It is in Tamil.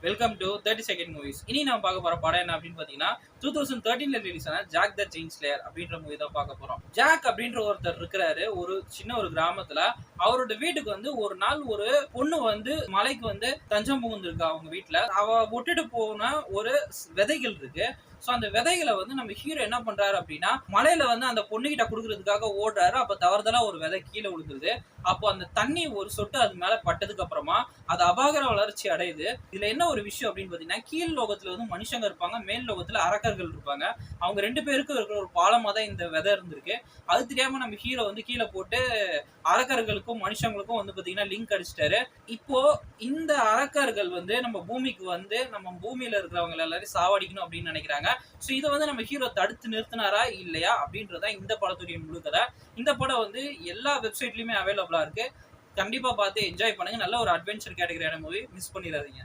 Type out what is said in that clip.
Welcome to 30 second movies. இனி நம்ம பார்க்க போற படம் என்ன அப்படின்னு பாத்தீங்கன்னா 2013ல ரிலீஸ் ஆன ஜாக் த செயின் ஸ்லேயர் அப்படின்ற மூவி தான் பார்க்க போறோம். ஜாக் அப்படின்ற ஒருத்தர் இருக்கிறாரு ஒரு சின்ன ஒரு கிராமத்துல. அவரோட வீட்டுக்கு வந்து ஒரு நாள் ஒரு பொண்ணு வந்து மலைக்கு வந்து தஞ்சம் புகுந்திருக்கா அவங்க வீட்டுல. அவ விட்டுட்டு போன ஒரு விதைகள் இருக்கு. ஸோ அந்த விதைகளை வந்து நம்ம ஹீரோ என்ன பண்றாரு அப்படின்னா மலையில வந்து அந்த பொண்ணுகிட்ட கொடுக்கறதுக்காக ஓடுறாரு. அப்ப தவறுதலா ஒரு விதை கீழே விழுந்துருது. அப்போ அந்த தண்ணி ஒரு சொட்டு அது மேல பட்டதுக்கு அப்புறமா அது அபாகர வளர்ச்சி அடையுது. இதுல என்ன ஒரு விஷயம் அப்படின்னு பாத்தீங்கன்னா கீழ் லோகத்துல வந்து மனுஷங்க இருப்பாங்க, மேல் லோகத்துல அரக்கர்கள் இருப்பாங்க. அவங்க 2 பேருக்கும் இருக்கிற ஒரு பாலமா தான் இந்த விதை இருந்திருக்கு. அது தெரியாம நம்ம ஹீரோ வந்து கீழே போட்டு அரக்கர்களுக்கும் மனுஷங்களுக்கும் வந்து பாத்தீங்கன்னா லிங்க் அடிச்சிட்டாரு. இப்போ இந்த அரக்கர்கள் வந்து நம்ம பூமிக்கு வந்து நம்ம பூமியில இருக்கிறவங்க எல்லாரையும் சாவடிக்கணும் அப்படின்னு நினைக்கிறாங்க. ஸோ இதை வந்து நம்ம ஹீரோ தடுத்து நிறுத்தினாரா இல்லையா அப்படின்றத இந்த படத்துடைய முழு கதை. இந்த படம் வந்து எல்லா வெப்சைட்லயுமே அவைலபிளா இருக்கு. கண்டிப்பா பார்த்து என்ஜாய் பண்ணுங்க. நல்ல ஒரு அட்வென்ச்சர் கேட்டகரியான மூவி, மிஸ் பண்ணிடாதீங்க.